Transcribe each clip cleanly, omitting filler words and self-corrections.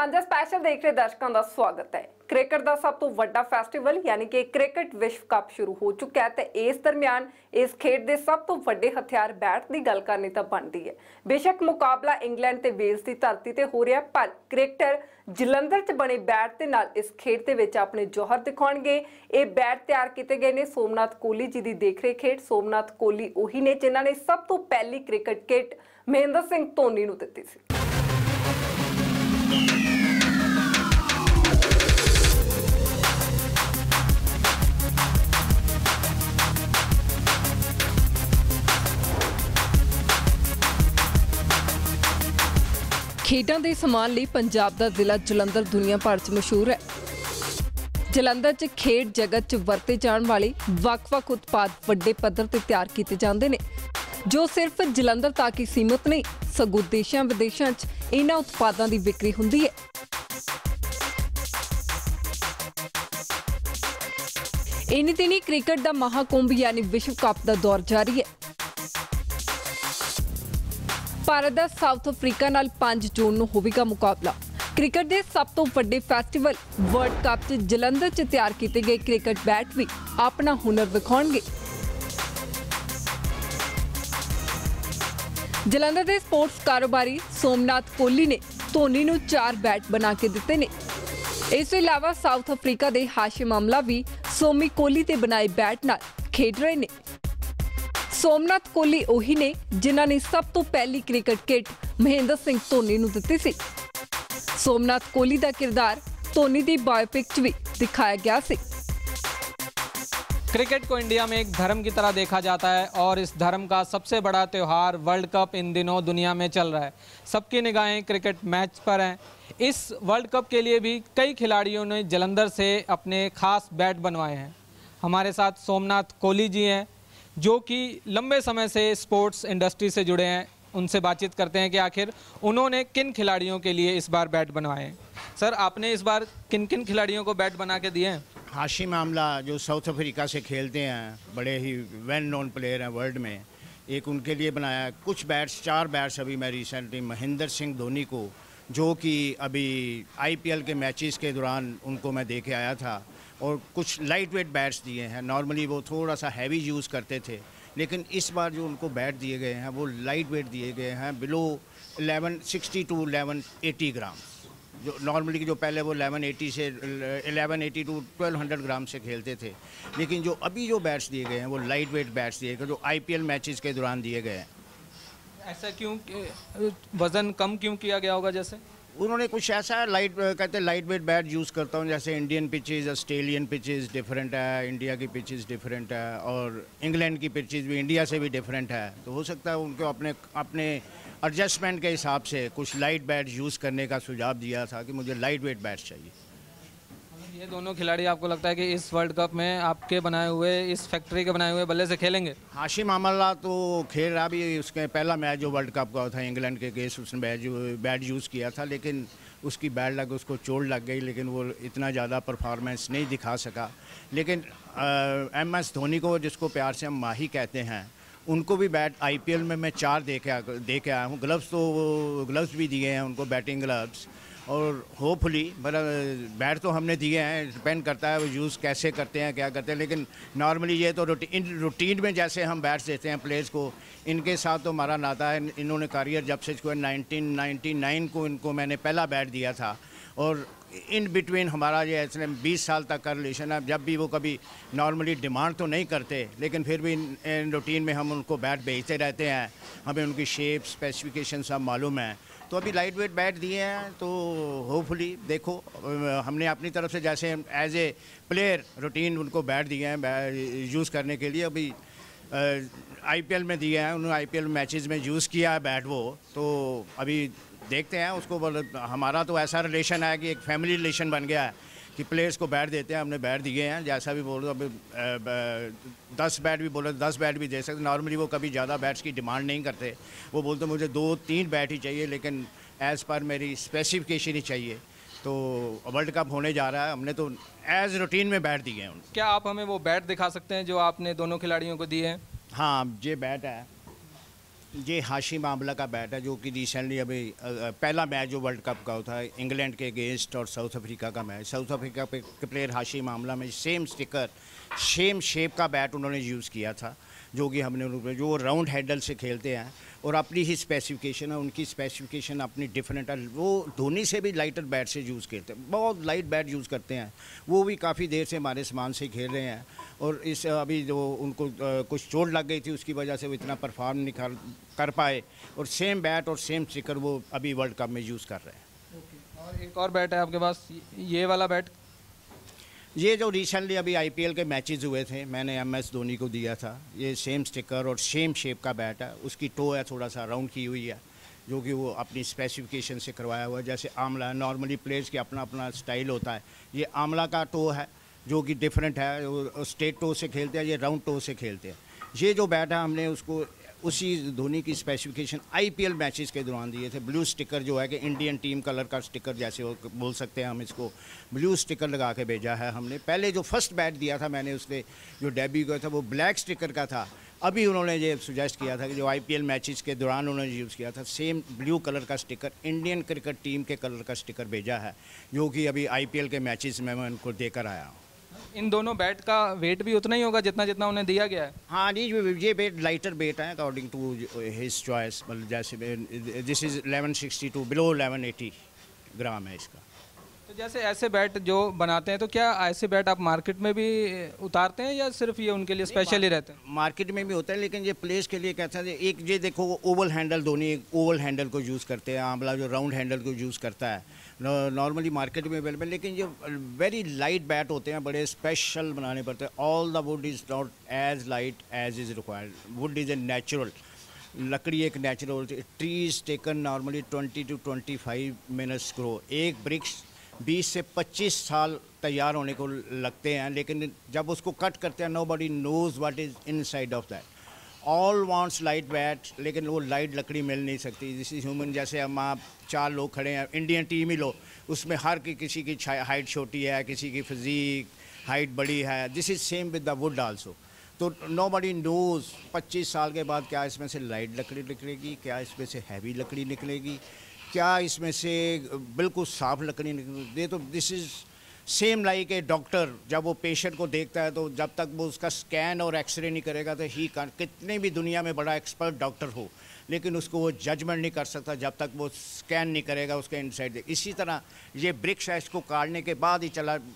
ਸਾਂਝਾ स्पैशल देख रहे दर्शकों का स्वागत है। क्रिकेट का सब तो वड्डा फैसटीवल यानी कि क्रिकेट विश्व कप शुरू हो चुका है। इस दरमियान इस खेड के सब तो वड्डे हथियार बैट की गल करनी तो बनती है। बेशक मुकाबला इंग्लैंड ते वेल्स की धरती ते हो रहा, पर क्रिकेटर जलंधर च बने बैट के नाल इस खेड के विच अपने जौहर दिखाउणगे। ये बैट तैयार किए गए ने सोमनाथ कोहली जी की देखरेख हेठ। सोमनाथ कोहली उही ने जिन्हां ने सब तो पहली क्रिकेट किट महेंद्र सिंह धोनी नूं दित्ती सी। खेडां दे समान लई पंजाब दा जिला जलंधर दुनिया भर च मशहूर है। जलंधर च खेड जगत च वरते जाण वाले वख-वख उत्पाद वड्डे पद्धर ते तैयार कीते जांदे ने, जो सिर्फ जलंधर तक ही सीमित नहीं, सगों देशां विदेशां च इन्हां उत्पादां दी विक्री हुंदी है। इन्हीं दिनी क्रिकेट दा महाकुंभ यानी विश्व कप दा दौर जारी है। भारत का साउथ अफ्रीका नाल 5 जून नूं होवेगा मुकाबला। क्रिकेट के सब तो वड्डे फैसटीवल वर्ल्ड कप च जलंधर च तैयार किए गए क्रिकेट बैट भी अपना हुनर विखाउणगे। जलंधर के स्पोर्ट्स कारोबारी सोमनाथ कोहली ने धोनी नूं 4 बैट बना के दिते ने। इस तों इलावा साउथ अफ्रीका के हाशिम अमला भी सोमी कोहली ते बनाए बैट नाल खेड रहे ने। सोमनाथ कोहली उही ने जिन्हां ने सब तो पहली क्रिकेट किट महेंद्र सिंह धोनी नूं दित्ती सी। सोमनाथ कोहली का किरदार धोनी दी बायोपिक च भी दिखाया गया सी। क्रिकेट को इंडिया में एक धर्म की तरह देखा जाता है और इस धर्म का सबसे बड़ा त्यौहार वर्ल्ड कप इन दिनों दुनिया में चल रहा है। सबकी निगाहें क्रिकेट मैच पर हैं। इस वर्ल्ड कप के लिए भी कई खिलाड़ियों ने जलंधर से अपने खास बैट बनवाए हैं। हमारे साथ सोमनाथ कोहली जी हैं, जो कि लंबे समय से स्पोर्ट्स इंडस्ट्री से जुड़े हैं। उनसे बातचीत करते हैं कि आखिर उन्होंने किन खिलाड़ियों के लिए इस बार बैट बनवाए हैं। सर, आपने इस बार किन किन खिलाड़ियों को बैट बना के दिए हैं? हाशिम आमला जो साउथ अफ्रीका से खेलते हैं, बड़े ही वेल नोन प्लेयर हैं वर्ल्ड में, एक उनके लिए बनाया। कुछ बैट्स, 4 बैट्स अभी मैं रिसेंटली महेंद्र सिंह धोनी को, जो कि अभी IPL के मैचेस के दौरान उनको मैं दे के आया था, और कुछ लाइट वेट बैट्स दिए हैं। नॉर्मली वो थोड़ा सा हैवी यूज़ करते थे, लेकिन इस बार जो उनको बैट दिए गए हैं वो लाइट वेट दिए गए हैं, बिलो 1160 टू 1180 ग्राम। जो नॉर्मली जो पहले वो 1180 से 1180 टू 1200 ग्राम से खेलते थे, लेकिन जो अभी जो बैट्स दिए गए हैं वो लाइट वेट बैट्स दिए गए, जो IPL मैचेस के दौरान दिए गए हैं। ऐसा क्यों, वज़न कम क्यों किया गया होगा? जैसे उन्होंने कुछ ऐसा कहते हैं लाइट वेट बैट यूज़ करता हूँ। जैसे Indian pitches, Australian pitches different है, इंडिया की पिचेज़ डिफरेंट है, और इंग्लैंड की पिचेज़ भी इंडिया से भी डिफरेंट है। तो हो सकता है उनको अपने एडजस्टमेंट के हिसाब से कुछ लाइट बैट यूज़ करने का सुझाव दिया था कि मुझे लाइट वेट बैट्स चाहिए। ये दोनों खिलाड़ी आपको लगता है कि इस वर्ल्ड कप में आपके बनाए हुए, इस फैक्ट्री के बनाए हुए बल्ले से खेलेंगे? हाशिम अमला तो खेल रहा भी, उसके पहला मैच जो वर्ल्ड कप का था इंग्लैंड के केस, उसने बैट यूज़ किया था, लेकिन उसकी बैट लग, उसको चोट लग गई, लेकिन वो इतना ज़्यादा परफॉर्मेंस नहीं दिखा सका। लेकिन MS धोनी को, जिसको प्यार से हम माही कहते हैं, उनको भी बैट IPL में मैं 4 दे के आया हूँ। ग्लव्स भी दिए हैं उनको, बैटिंग ग्लव्स, और होपफुली बैट तो हमने दिए हैं। डिपेंड करता है वो यूज़ कैसे करते हैं, क्या करते हैं, लेकिन नॉर्मली ये तो रूटीन में जैसे हम बैट्स देते हैं प्लेयर्स को, इनके साथ तो हमारा नाता है। इन्होंने करियर जब से 1999 को इनको मैंने पहला बैट दिया था, और इन बिटवीन हमारा ये ऐसे 20 साल तक का रिलेशन है। जब भी वो कभी नॉर्मली डिमांड तो नहीं करते, लेकिन फिर भी इन रूटीन में हम उनको बैट भेजते रहते हैं। हमें उनकी शेप, स्पेसिफिकेशन सब मालूम है। तो अभी लाइट वेट बैट दिए हैं, तो होपफुली देखो, हमने अपनी तरफ से जैसे एज ए प्लेयर रूटीन उनको बैट दिए हैं यूज़ करने के लिए। अभी IPL में दिए हैं, उन्होंने IPL मैचेस में यूज़ किया है बैट वो, तो अभी देखते हैं उसको। हमारा तो ऐसा रिलेशन है कि एक फैमिली रिलेशन बन गया है कि प्लेयर्स को बैट देते हैं। हमने बैट दिए हैं, जैसा भी बोल रहे हो, अभी 10 बैट भी बोले 10 बैट भी दे सकते। नॉर्मली वो कभी ज़्यादा बैट्स की डिमांड नहीं करते, वो बोलते मुझे 2-3 बैट ही चाहिए, लेकिन एज़ पर मेरी स्पेसिफिकेशन ही चाहिए। तो वर्ल्ड कप होने जा रहा है, हमने तो एज रूटीन में बैट दिए हैं उनको। क्या आप हमें वो बैट दिखा सकते हैं जो आपने दोनों खिलाड़ियों को दिए हैं? हाँ, ये बैट है, ये हाशिम आमला का बैट है जो कि रिसेंटली अभी पहला मैच जो वर्ल्ड कप का था इंग्लैंड के अगेंस्ट और साउथ अफ्रीका का मैच, साउथ अफ्रीका के प्लेयर हाशिम आमला में सेम स्टिकर सेम शेप का बैट उन्होंने यूज़ किया था, जो कि हमने जो राउंड हैंडल से खेलते हैं और अपनी ही स्पेसिफिकेशन है, उनकी स्पेसिफिकेशन अपनी डिफरेंट है। वो धोनी से भी लाइटर बैट से यूज़ करते हैं, बहुत लाइट बैट यूज़ करते हैं। वो भी काफ़ी देर से हमारे सामान से खेल रहे हैं और इस अभी जो उनको कुछ चोट लग गई थी उसकी वजह से वो इतना परफॉर्म नहीं कर पाए और सेम बैट और सेम स्टिकर वो अभी वर्ल्ड कप में यूज़ कर रहे हैं। और एक और बैट है आपके पास, ये वाला बैट? ये जो रिसेंटली अभी आईपीएल के मैचेस हुए थे मैंने एमएस धोनी को दिया था, ये सेम स्टिकर और सेम शेप का बैट है। उसकी टो है थोड़ा सा राउंड की हुई है जो कि वो अपनी स्पेसिफिकेशन से करवाया हुआ है। जैसे आमला नॉर्मली प्लेयर्स की अपना अपना स्टाइल होता है, ये आमला का टो है जो कि डिफरेंट है, वो स्ट्रेट टो से खेलते हैं, ये राउंड टो से खेलते हैं। ये जो बैट है हमने उसको उसी धोनी की स्पेसिफिकेशन आईपीएल मैचेस के दौरान दिए थे। ब्लू स्टिकर जो है कि इंडियन टीम कलर का स्टिकर जैसे बोल सकते हैं हम इसको, ब्लू स्टिकर लगा के भेजा है हमने। पहले जो फर्स्ट बैट दिया था मैंने उसने जो डेब्यू किया था वो ब्लैक स्टिकर का था। अभी उन्होंने ये सुजेस्ट किया था कि जो आईपीएल मैचेस के दौरान उन्होंने यूज़ किया था सेम ब्लू कलर का स्टिकर, इंडियन क्रिकेट टीम के कलर का स्टिकर भेजा है जो कि अभी आईपीएल के मैचेस में मैं उनको देकर आया हूँ। इन दोनों बैट का वेट भी उतना ही होगा जितना जितना उन्हें दिया गया है? हाँ जी, ये बैट लाइटर बैट है अकॉर्डिंग टू हिज चॉइस। मतलब जैसे दिस इज़ 1162 बिलो 1180 ग्राम है इसका। तो जैसे ऐसे बैट जो बनाते हैं तो क्या ऐसे बैट आप मार्केट में भी उतारते हैं या सिर्फ ये उनके लिए स्पेशल ही रहते हैं? मार्केट में भी होता है लेकिन ये प्लेस के लिए कहता है। एक ये देखो Oval handle, Dhoni Oval handle को यूज़ करते हैं, आमला जो राउंड हैंडल को यूज़ करता है, नॉर्मली मार्केट में अवेलेबल। लेकिन ये वेरी लाइट बैट होते हैं, बड़े स्पेशल बनाने पड़ते हैं। All the wood is not as light as is required. Wood is a natural, लकड़ी एक नेचुरल होती है। Trees taken normally 20 to 25 minutes grow. एक ब्रिक्स 20 से 25 साल तैयार होने को लगते हैं, लेकिन जब उसको कट करते हैं nobody nose what is inside of that. All wants light bat, लेकिन वो लाइट लकड़ी मिल नहीं सकती। जैसे ह्यूमन, जैसे हम आप 4 लोग खड़े हैं, इंडियन टीम ही लो, उसमें हर किसी की हाइट छोटी है, किसी की फिजिक हाइट बड़ी है। This is same with the wood also. तो नोबडी नोज़ 25 साल के बाद क्या इसमें से लाइट लकड़ी निकलेगी, क्या इसमें से हैवी लकड़ी निकलेगी, क्या इसमें से बिल्कुल साफ लकड़ी निकलेगी। तो this is same like a doctor जब वो पेशेंट को देखता है तो जब तक वो उसका स्कैन और एक्सरे नहीं करेगा तो ही कितने भी दुनिया में बड़ा एक्सपर्ट डॉक्टर हो, लेकिन उसको वो जजमेंट नहीं कर सकता जब तक वो स्कैन नहीं करेगा उसके इनसाइड। इसी तरह ये ब्रिक्स है, इसको काटने के बाद ही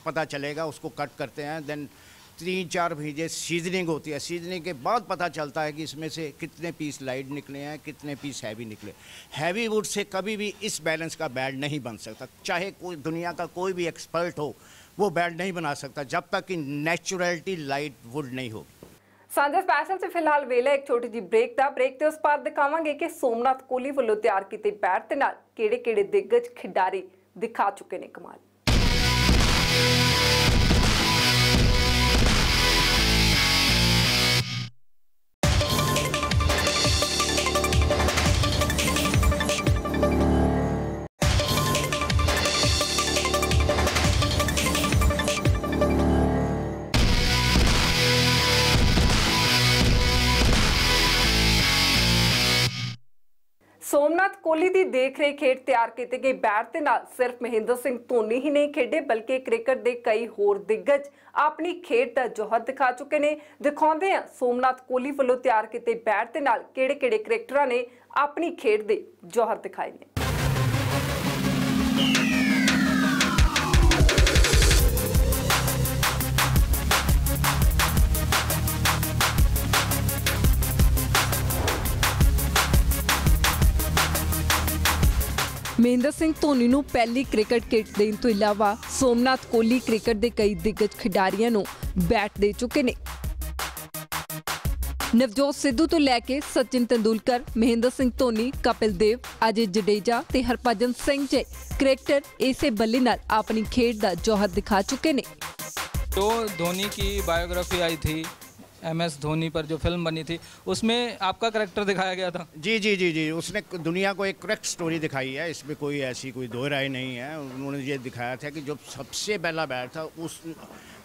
पता चलेगा। उसको कट करते हैं, देन 3-4 महीने सीजनिंग होती है। सीजनिंग के बाद पता चलता है कि इसमें से कितने पीस लाइट निकले हैं, कितने पीस हैवी निकले। हैवी वुड से कभी भी इस बैलेंस का बैट नहीं बन सकता। चाहे कोई दुनिया का कोई भी एक्सपर्ट हो, वो बैट नहीं बना सकता जब तक कि नेचुरलिटी लाइट वुड नहीं होगी। ਸਾਂਝੇ ਸਪੈਸ਼ਲ 'ਚ ਫਿਲਹਾਲ ਵੇਲੇ ਇੱਕ ਛੋਟੀ ਜਿਹੀ ਬ੍ਰੇਕ ਦਾ। ਬ੍ਰੇਕ ਤੇ ਉਸ ਪਾਰ ਦਿਖਾਵਾਂਗੇ ਕਿ ਸੋਮਨਾਥ ਕੋਹਲੀ ਵੱਲੋਂ ਤਿਆਰ ਕੀਤੇ ਬੈਟ ਦੇ ਨਾਲ ਕਿਹੜੇ-ਕਿਹੜੇ ਦਿੱਗਜ ਖਿਡਾਰੀ ਦਿਖਾ ਚੁੱਕੇ ਨੇ ਕਮਾਲ। सोमनाथ कोहली की देख रेख हेठ तैयार किए गए बैट के नाल सिर्फ महेंद्र सिंह धोनी ही नहीं खेडे, बल्कि क्रिकेट के कई होर दिग्गज अपनी खेड का जौहर दिखा चुके हैं। दिखाते हैं सोमनाथ कोहली वालों तैयार किए बैट के नाल किहड़े-किहड़े क्रिकेटरां ने अपनी खेड के जौहर दिखाए ने। महेंद्र सिंह धोनी नूं पहली क्रिकेट किट देण तो इलावा सोमनाथ कोहली क्रिकेट के कई दिग्गज खिडारियों नूं बैट दे चुके ने। नवजोत सिद्धू तो लैके सचिन तेंदुलकर, महेंद्र सिंह धोनी, कपिल देव, अजय जडेजा ते हरभजन सिंह जे क्रिकेटर इसे बल्ले नाल अपनी खेड का जौहर दिखा चुके ने। तो धोनी की बायोग्राफी आई थी MS धोनी पर जो फिल्म बनी थी उसमें आपका करैक्टर दिखाया गया था। जी जी जी जी, उसने दुनिया को एक करेक्ट स्टोरी दिखाई है, इसमें कोई ऐसी कोई दो राय नहीं है। उन्होंने ये दिखाया था कि जो सबसे पहला बैट था उस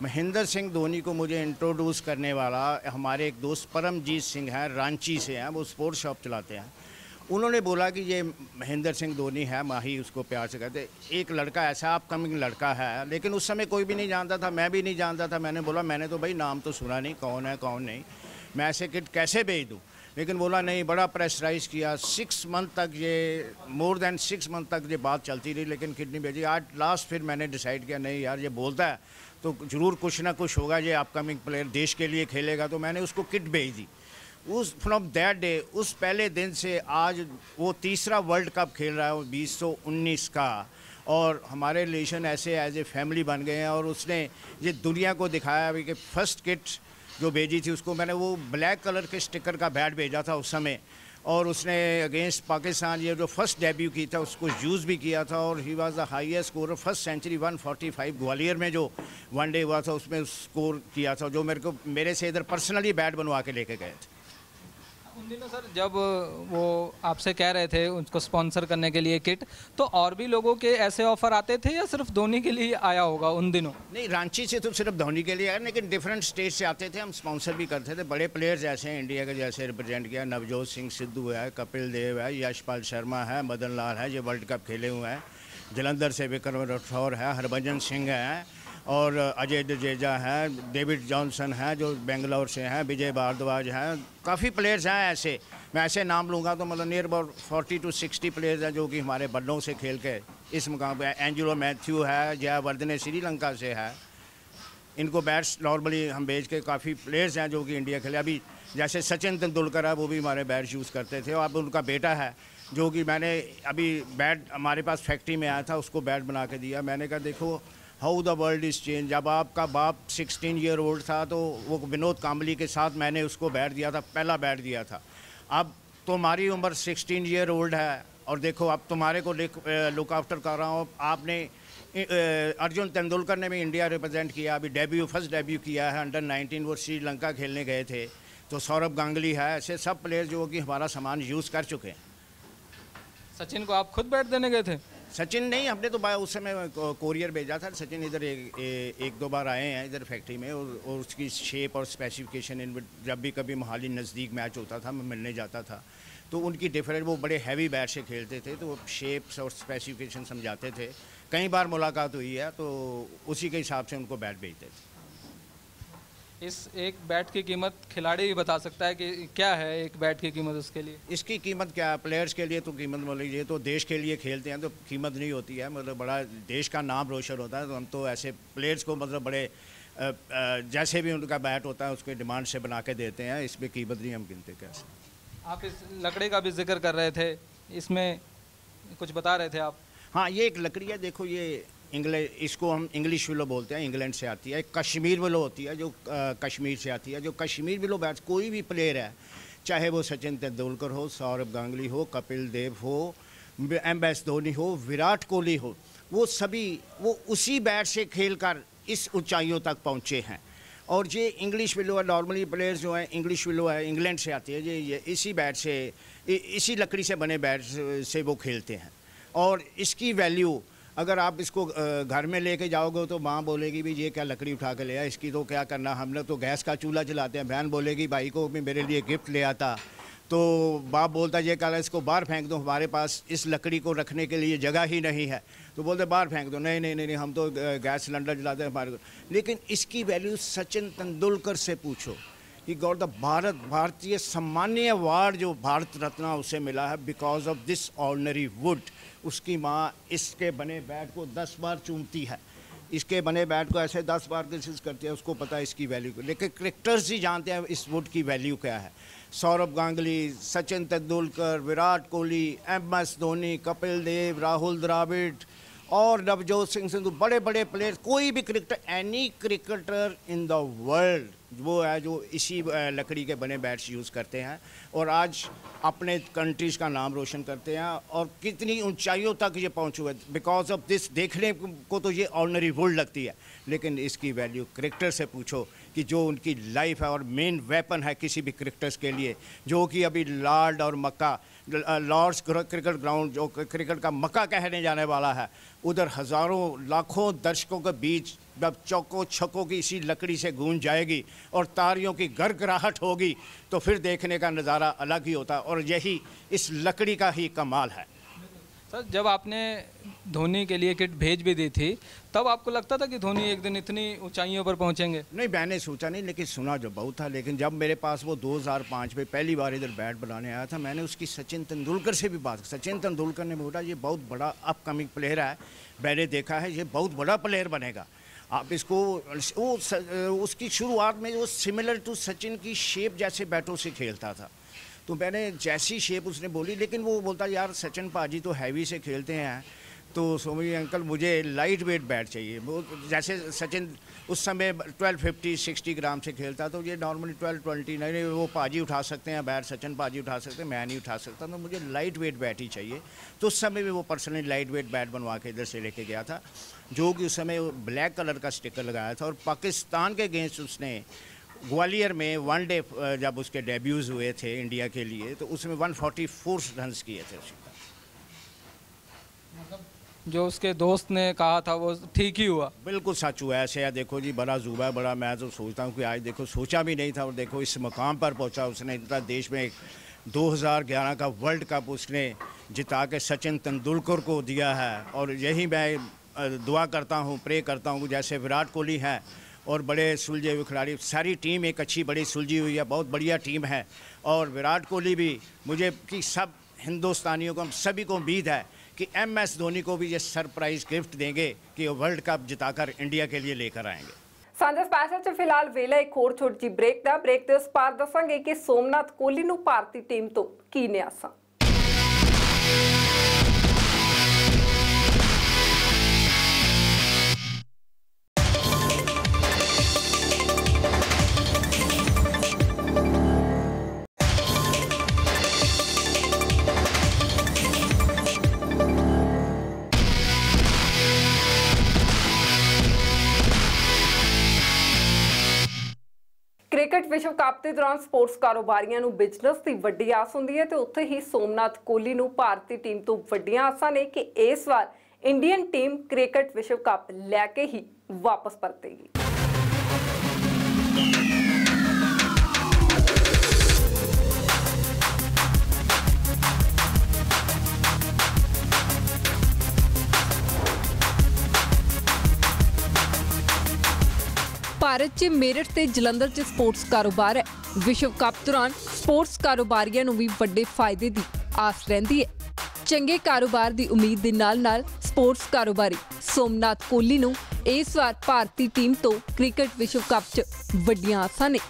महेंद्र सिंह धोनी को मुझे इंट्रोड्यूस करने वाला हमारे एक दोस्त परमजीत सिंह हैं, रांची से हैं, वो स्पोर्ट्स शॉप चलाते हैं। उन्होंने बोला कि ये महेंद्र सिंह धोनी है, माही उसको प्यार से कहते, एक लड़का ऐसा अपकमिंग लड़का है। लेकिन उस समय कोई भी नहीं जानता था, मैं भी नहीं जानता था। मैंने बोला मैंने तो भाई नाम तो सुना नहीं, कौन है कौन नहीं, मैं ऐसे किट कैसे भेज दूँ। लेकिन बोला नहीं, बड़ा प्रेशराइज़ किया। 6 मंथ तक ये, मोर देन 6 मंथ तक ये बात चलती रही, लेकिन किट नहीं भेजी। आज लास्ट फिर मैंने डिसाइड किया नहीं यार, ये बोलता है तो ज़रूर कुछ ना कुछ होगा, ये अपकमिंग प्लेयर देश के लिए खेलेगा। तो मैंने उसको किट भेज दी। उस फ्रॉम दैट डे, उस पहले दिन से आज वो तीसरा वर्ल्ड कप खेल रहा है 2019 का। और हमारे रिलेशन ऐसे एज ए फैमिली बन गए हैं। और उसने ये दुनिया को दिखाया भी कि फर्स्ट किट जो भेजी थी उसको मैंने वो ब्लैक कलर के स्टिकर का बैट भेजा था उस समय। और उसने अगेंस्ट पाकिस्तान ये जो फर्स्ट डेब्यू की था उसको यूज़ भी किया था। और he was the highest score, first century 145 Gwalior में जो वनडे हुआ था उसमें स्कोर किया था, जो मेरे से इधर पर्सनली बैट बनवा के लेके गए थे। उन दिनों सर जब वो आपसे कह रहे थे उसको स्पॉन्सर करने के लिए किट, तो और भी लोगों के ऐसे ऑफर आते थे या सिर्फ धोनी के लिए आया होगा उन दिनों? नहीं, रांची से तो सिर्फ धोनी के लिए आया, लेकिन डिफरेंट स्टेट से आते थे, हम स्पॉन्सर भी करते थे। बड़े प्लेयर्स ऐसे हैं इंडिया के, जैसे रिप्रेजेंट किया नवजोत सिंह सिद्धू है, कपिल देव है, यशपाल शर्मा है, मदन लाल है, ये वर्ल्ड कप खेले हुए हैं। जलंधर से विक्रम राठौर है, हरभजन सिंह है, और अजय जडेजा है, डेविड जॉनसन है जो बेंगलोर से हैं, विजय भारद्वाज हैं। काफ़ी प्लेयर्स हैं ऐसे, मैं ऐसे नाम लूँगा तो मतलब नियर अबाउट 40 to 60 प्लेयर्स हैं जो कि हमारे बल्लों से खेल के इस मुकाम पे। एंजेलो मैथ्यू है, जयावर्धने श्रीलंका से है। इनको बैट्स नॉर्मली हम भेज के, काफ़ी प्लेयर्स हैं जो कि इंडिया खेले। अभी जैसे सचिन तेंदुलकर है, वो भी हमारे बैट्स यूज़ करते थे। और अब उनका बेटा है जो कि मैंने अभी बैट हमारे पास फैक्ट्री में आया था, उसको बैट बना के दिया। मैंने कहा देखो how the world is change. जब आपका बाप 16 ईयर ओल्ड था तो वो विनोद कांबली के साथ मैंने उसको बैट दिया था, पहला बैट दिया था। अब तुम्हारी उम्र 16 ईयर ओल्ड है और देखो अब तुम्हारे को लुक आफ्टर कर रहा हूँ। आपने अर्जुन तेंदुलकर ने भी इंडिया रिप्रेजेंट किया, अभी फर्स्ट डेब्यू किया है अंडर 19, वो श्रीलंका खेलने गए थे। तो सौरभ गांगुली है, ऐसे सब प्लेयर जो कि हमारा सामान यूज़ कर चुके हैं। सचिन को आप खुद बैट देने गए थे? सचिन नहीं, हमने तो उस समय कोरियर भेजा था। सचिन इधर एक दो बार आए हैं इधर फैक्ट्री में, और उसकी शेप और स्पेसिफिकेशन, जब भी कभी मोहाली नज़दीक मैच होता था मैं मिलने जाता था तो उनकी डिफरेंट, वो बड़े हैवी बैट से खेलते थे तो वो शेप्स और स्पेसिफिकेशन समझाते थे। कई बार मुलाकात हुई है तो उसी के हिसाब से उनको बैट भेजते थे। इस एक बैट की कीमत खिलाड़ी भी बता सकता है कि क्या है एक बैट की कीमत उसके लिए? इसकी कीमत क्या है, प्लेयर्स के लिए तो कीमत बोल लीजिए, तो देश के लिए खेलते हैं तो कीमत नहीं होती है, मतलब बड़ा देश का नाम रोशन होता है। तो हम तो ऐसे प्लेयर्स को मतलब बड़े जैसे भी उनका बैट होता है उसके डिमांड से बना के देते हैं, इसमें कीमत नहीं हम गिनते। कैसे आप इस लकड़ी का भी जिक्र कर रहे थे, इसमें कुछ बता रहे थे आप? हाँ, ये एक लकड़ी है, देखो ये इसको हम इंग्लिश विलो बोलते हैं, इंग्लैंड से आती है। कश्मीर विलो होती है जो कश्मीर से आती है। जो कश्मीर विलो बैट्स, कोई भी प्लेयर है, चाहे वो सचिन तेंदुलकर हो, सौरभ गांगुली हो, कपिल देव हो, MS धोनी हो, विराट कोहली हो, वो सभी वो उसी बैट से खेलकर इस ऊंचाइयों तक पहुँचे हैं। और ये इंग्लिश विलो है, नॉर्मली प्लेयर्स जो हैं इंग्लिश विलो है, इंग्लैंड से आती है, ये इसी बैट से, इसी लकड़ी से बने बैट से वो खेलते हैं। और इसकी वैल्यू अगर आप इसको घर में लेके जाओगे तो माँ बोलेगी भी ये क्या लकड़ी उठा के ले आया, इसकी तो क्या करना, हम लोग तो गैस का चूल्हा जलाते हैं। बहन बोलेगी भाई को भी मेरे लिए गिफ्ट ले आता, तो बाप बोलता ये क्या, इसको बाहर फेंक दो, हमारे पास इस लकड़ी को रखने के लिए जगह ही नहीं है। तो बोलते बाहर फेंक दो, नहीं नहीं नहीं, नहीं हम तो गैस सिलेंडर जलाते हैं हमारे को। लेकिन इसकी वैल्यू सचिन तेंदुलकर से पूछो कि गॉट द भारतीय सम्मानीय अवार्ड जो भारत रत्न उसे मिला है because of this ordinary would. उसकी माँ इसके बने बैट को 10 बार चूमती है, इसके बने बैट को ऐसे 10 बार कोशिश करती है, उसको पता है इसकी वैल्यू को। लेकिन क्रिकेटर्स ही जानते हैं इस वुड की वैल्यू क्या है। सौरभ गांगुली, सचिन तेंदुलकर, विराट कोहली, MS धोनी, कपिल देव, राहुल द्रविड़ और नवजोत सिंह सिद्धू, बड़े बड़े प्लेयर, कोई भी cricketer, any cricketer in the world वो है जो इसी लकड़ी के बने बैट्स यूज़ करते हैं और आज अपने कंट्रीज़ का नाम रोशन करते हैं और कितनी ऊंचाइयों तक ये पहुंचे हुए बिकॉज ऑफ दिस। देखने को तो ये ऑर्डिनरी वुड लगती है, लेकिन इसकी वैल्यू क्रिकेटर से पूछो कि जो उनकी लाइफ है और मेन वेपन है किसी भी क्रिकेटर्स के लिए, जो कि अभी लॉर्ड और मक्का, लॉर्ड्स क्रिकेट ग्राउंड जो क्रिकेट का मक्का कहने जाने वाला है, उधर हज़ारों लाखों दर्शकों के बीच जब चौकों छक्कों की इसी लकड़ी से गूंज जाएगी और तारियों की गड़गड़ाहट होगी तो फिर देखने का नज़ारा अलग ही होता है और यही इस लकड़ी का ही कमाल है। सर, जब आपने धोनी के लिए किट भेज भी दी थी तब आपको लगता था कि धोनी एक दिन इतनी ऊंचाइयों पर पहुंचेंगे? नहीं, मैंने सोचा नहीं, लेकिन सुना जो बहुत था। लेकिन जब मेरे पास वो 2005 में पहली बार इधर बैट बनाने आया था, मैंने उसकी सचिन तेंदुलकर से भी बात की। सचिन तेंदुलकर ने बोला ये बहुत बड़ा अपकमिंग प्लेयर है, मैंने देखा है ये बहुत बड़ा प्लेयर बनेगा, आप इसको। उसकी शुरुआत में वो सिमिलर टू सचिन की शेप जैसे बैटों से खेलता था, तो मैंने जैसी शेप उसने बोली, लेकिन वो बोलता यार सचिन पाजी तो हैवी से खेलते हैं, तो सोमी अंकल मुझे लाइट वेट बैट चाहिए। वो जैसे सचिन उस समय 1250-60 ग्राम से खेलता, तो ये नॉर्मली 1220, नहीं वो पाजी उठा सकते हैं बैट, सचिन पाजी उठा सकते हैं, मैं नहीं उठा सकता, तो मुझे लाइट वेट बैट ही चाहिए। तो उस समय भी वो पर्सनली लाइट वेट बैट बनवा के इधर से लेके गया था, जो कि उस समय ब्लैक कलर का स्टिकर लगाया था। और पाकिस्तान के अगेंस्ट उसने ग्वालियर में वनडे जब उसके डेब्यूज़ हुए थे इंडिया के लिए, तो उसमें 144 रन किए थे उसके। जो उसके दोस्त ने कहा था वो ठीक ही हुआ? बिल्कुल सच हुआ। ऐसे है, देखो जी, बड़ा जुबा है, बड़ा, मैं तो सोचता हूँ कि आज देखो सोचा भी नहीं था और देखो इस मकाम पर पहुँचा उसने। इतना देश में 2011 का वर्ल्ड कप उसने जिता के सचिन तेंदुलकर को दिया है। और यही मैं दुआ करता हूँ, प्रे करता हूँ, जैसे विराट कोहली हैं और बड़े सुलझे हुए खिलाड़ी, सारी टीम एक अच्छी बड़ी सुलझी हुई है, बहुत बढ़िया टीम है। और विराट कोहली भी, मुझे कि सब हिंदुस्तानियों को, हम सभी को उम्मीद है कि MS धोनी को भी ये सरप्राइज गिफ्ट देंगे कि वो वर्ल्ड कप जिताकर इंडिया के लिए लेकर आएंगे। ਸਾਂਝਾ ਸਪੈਸ਼ਲ 'ਚ ਫਿਲਹਾਲ ਵੇਲੇ ਇੱਕ ਹੋਰ ਛੋਟੀ ਜਿਹੀ ਬ੍ਰੇਕ ਦੇ ਉਸ ਪਾਰ ਦੱਸਾਂਗੇ ਕਿ ਸੋਮਨਾਥ ਕੋਹਲੀ ਨੂੰ ਭਾਰਤੀ ਟੀਮ ਤੋਂ ਕੀ ਨਿਆਸਾਂ। क्रिकेट विश्व कप के दौरान स्पोर्ट्स कारोबारियों को बिजनेस की वड्डी आस होंदी है तो उत्थे ही सोमनाथ कोहली को भारतीय टीम तो वड्डियां आसां ने कि इस बार इंडियन टीम क्रिकेट विश्व कप लैके ही वापस परतेगी। भारत च मेरठ ते जलंधर च स्पोर्ट्स कारोबार है। विश्व कप दौरान स्पोर्ट्स कारोबारियों नूं भी वड्डे फायदे की आस रहिंदी है। चंगे कारोबार की उम्मीद दे नाल-नाल स्पोर्ट्स कारोबारी सोमनाथ कोहली नूं इस बार भारतीय टीम तो क्रिकेट विश्व कप च वड्डियां आसां ने।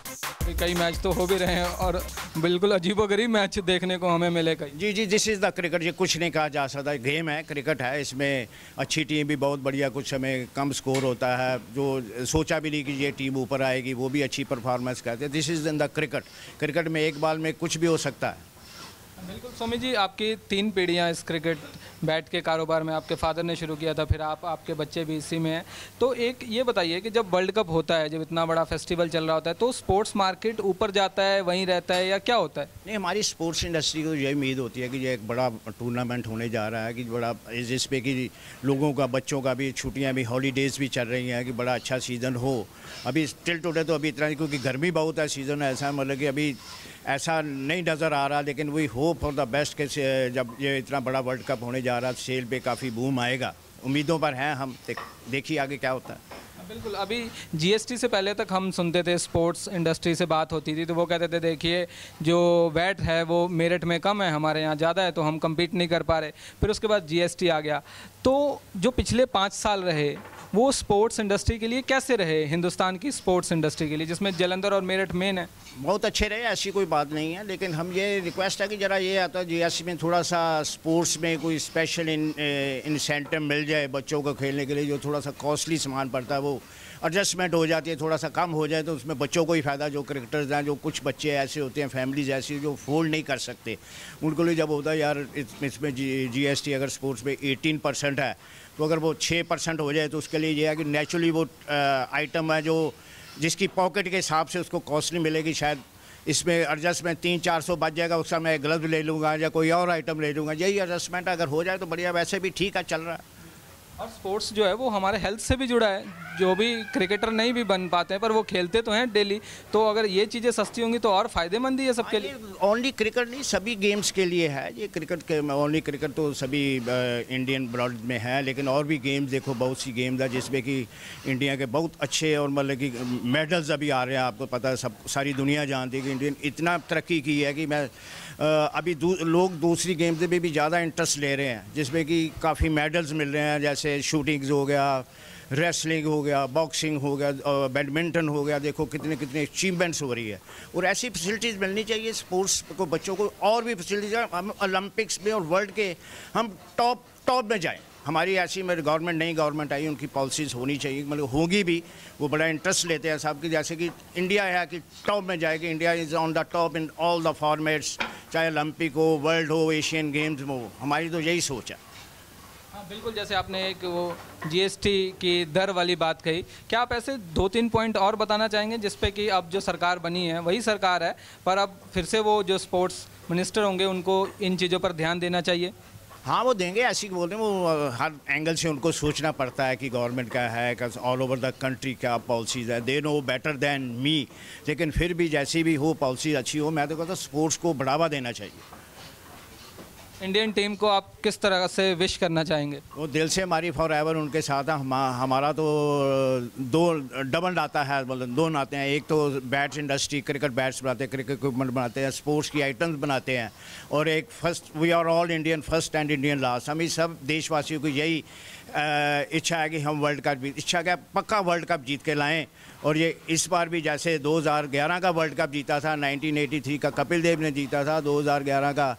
कई मैच तो हो भी रहे हैं और बिल्कुल अजीबोगरीब मैच देखने को हमें मिले कई। जी, दिस इज़ द क्रिकेट। ये कुछ नहीं कहा जा सकता, गेम है, क्रिकेट है, इसमें अच्छी टीम भी बहुत बढ़िया, कुछ समय कम स्कोर होता है, जो सोचा भी नहीं कि ये टीम ऊपर आएगी, वो भी अच्छी परफॉर्मेंस करते हैं। This is in the cricket में एक बाल में कुछ भी हो सकता है। बिल्कुल स्वामी जी, आपकी 3 पीढ़ियाँ इस क्रिकेट बैट के कारोबार में, आपके फादर ने शुरू किया था, फिर आपके बच्चे भी इसी में हैं। तो एक ये बताइए कि जब वर्ल्ड कप होता है, जब इतना बड़ा फेस्टिवल चल रहा होता है, तो स्पोर्ट्स मार्केट ऊपर जाता है, वहीं रहता है, या क्या होता है? नहीं, हमारी स्पोर्ट्स इंडस्ट्री को यही उम्मीद होती है कि ये एक बड़ा टूर्नामेंट होने जा रहा है, कि बड़ा जिस पे कि लोगों का, बच्चों का भी छुट्टियाँ भी, हॉलीडेज़ भी चल रही हैं, कि बड़ा अच्छा सीज़न हो। अभी टिल टुडे तो अभी इतना, क्योंकि गर्मी बहुत है, सीज़न ऐसा, मतलब कि अभी ऐसा नहीं नज़र आ रहा, लेकिन we hope for the best के जब ये इतना बड़ा वर्ल्ड कप होने जा रहा है, सेल पे काफ़ी बूम आएगा, उम्मीदों पर हैं हम। देखिए आगे क्या होता है। बिल्कुल, अभी GST से पहले तक हम सुनते थे, स्पोर्ट्स इंडस्ट्री से बात होती थी तो वो कहते थे देखिए जो वैट है वो मेरठ में कम है, हमारे यहाँ ज़्यादा है, तो हम कम्पीट नहीं कर पा रहे। फिर उसके बाद GST आ गया, तो जो पिछले 5 साल रहे वो स्पोर्ट्स इंडस्ट्री के लिए कैसे रहे, हिंदुस्तान की स्पोर्ट्स इंडस्ट्री के लिए, जिसमें जालंधर और मेरठ मेन है? बहुत अच्छे रहे, ऐसी कोई बात नहीं है, लेकिन हम ये रिक्वेस्ट है कि ज़रा ये आता है जीएससी में थोड़ा सा स्पोर्ट्स में कोई स्पेशल इंसेंटिव मिल जाए बच्चों को खेलने के लिए। जो थोड़ा सा कॉस्टली सामान पड़ता है वो एडजस्टमेंट हो जाती है, थोड़ा सा कम हो जाए तो उसमें बच्चों को ही फ़ायदा। जो क्रिकेटर्स हैं, जो कुछ बच्चे ऐसे होते हैं, फैमिलीज ऐसी जो अफोर्ड नहीं कर सकते, उनको लिए जब होता है यार इसमें जीएसटी अगर स्पोर्ट्स में 18% है तो अगर वो 6% हो जाए तो उसके लिए ये है कि नेचुरली वो आइटम है जो जिसकी पॉकेट के हिसाब से उसको कॉस्टली मिलेगी, शायद इसमें एडजस्टमेंट 300-400 बच जाएगा, उसका मैं ग्लव्स ले लूँगा या कोई और आइटम ले लूँगा। यही एडजस्टमेंट अगर हो जाए तो बढ़िया, वैसे भी ठीक है, चल रहा है। और स्पोर्ट्स जो है वो हमारे हेल्थ से भी जुड़ा है। जो भी क्रिकेटर नहीं भी बन पाते हैं पर वो खेलते तो हैं डेली, तो अगर ये चीज़ें सस्ती होंगी तो और फ़ायदेमंद ही है सबके लिए। ओनली क्रिकेट नहीं, सभी गेम्स के लिए है ये। क्रिकेट के ओनली क्रिकेट तो सभी इंडियन ब्रॉड में है, लेकिन और भी गेम्स देखो, बहुत सी गेम्स है जिसमें कि इंडिया के बहुत अच्छे और मतलब कि मेडल्स अभी आ रहे हैं। आपको पता है, सब सारी दुनिया जानती है कि इंडियन इतना तरक्की की है कि मैं अभी लोग दूसरी गेम्स में भी ज़्यादा इंटरेस्ट ले रहे हैं, जिसमें कि काफ़ी मेडल्स मिल रहे हैं, जैसे शूटिंग्स हो गया, रेसलिंग हो गया, बॉक्सिंग हो गया, बैडमिंटन हो गया। देखो कितने कितने अचीवमेंट्स हो रही है, और ऐसी फैसिलिटीज़ मिलनी चाहिए स्पोर्ट्स को, बच्चों को और भी फैसिलिटीज़। हम ओलंपिक्स में और वर्ल्ड के हम टॉप में जाएं। हमारी ऐसी मेरी गवर्नमेंट, नई गवर्नमेंट आई, उनकी पॉलिसीज़ होनी चाहिए, मतलब होगी भी। वो बड़ा इंटरेस्ट लेते हैं साहब कि जैसे कि इंडिया है कि टॉप में जाएगी। India is on the top in all the formats, चाहे ओलंपिक हो, वर्ल्ड हो, एशियन गेम्स में हो। हमारी तो यही सोच है। हाँ बिल्कुल, जैसे आपने एक वो जीएसटी की दर वाली बात कही, क्या आप ऐसे 2-3 पॉइंट और बताना चाहेंगे जिस पे कि अब जो सरकार बनी है वही सरकार है, पर अब फिर से वो जो स्पोर्ट्स मिनिस्टर होंगे उनको इन चीज़ों पर ध्यान देना चाहिए? हाँ, वो देंगे, ऐसी बोल रहे हैं। वो हर एंगल से उनको सोचना पड़ता है कि गवर्नमेंट का है, ऑल ओवर द कंट्री क्या पॉलिसीज़ है। They know better than me, लेकिन फिर भी जैसी भी हो पॉलिसी अच्छी हो, मैं तो कहता हूँ स्पोर्ट्स को बढ़ावा देना चाहिए। इंडियन टीम को आप किस तरह से विश करना चाहेंगे? वो दिल से हमारी फॉर एवर उनके साथ है। हमारा तो दो डबल आता है, मतलब दो आते हैं। एक तो बैट्स इंडस्ट्री, क्रिकेट बैट्स बनाते हैं, क्रिकेट इक्विपमेंट बनाते हैं, स्पोर्ट्स की आइटम्स बनाते हैं, और एक first, we are all Indian first and Indian last. हम सब देशवासियों की यही इच्छा है कि हम वर्ल्ड कप इच्छा क्या पक्का वर्ल्ड कप जीत के लाएं। और ये इस बार भी जैसे 2011 का वर्ल्ड कप जीता था, 1983 का कपिल देव ने जीता था, 2011 का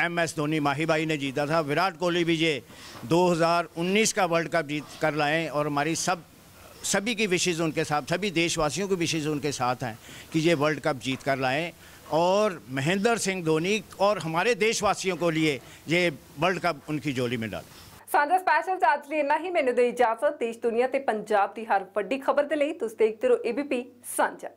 MS धोनी माही भाई ने जीता था, विराट कोहली भी ये 2019 का वर्ल्ड कप जीत कर लाएं। और हमारी सभी की विशेज़ उनके साथ, सभी देशवासियों की विशेज़ उनके साथ हैं कि ये वर्ल्ड कप जीत कर लाएं, और महेंद्र सिंह धोनी और हमारे देशवासियों को लिए ये वर्ल्ड कप उनकी झोली में डालें। ਸਾਂਝਾ ਸਪੈਸ਼ਲ ਚ ਅੱਜ ਲਈ ਇੰਨਾ ਹੀ। ਮੈਨੂੰ ਦੇ ਇਜਾਜ਼ਤ। ਦੇਸ਼ ਦੁਨੀਆ ਤੇ ਪੰਜਾਬ ਦੀ ਹਰ ਵੱਡੀ ਖਬਰ ਦੇ ਲਈ ਤੁਸੀਂ ਦੇਖਦੇ ਰਹੋ ABP ਸਾਂਝਾ।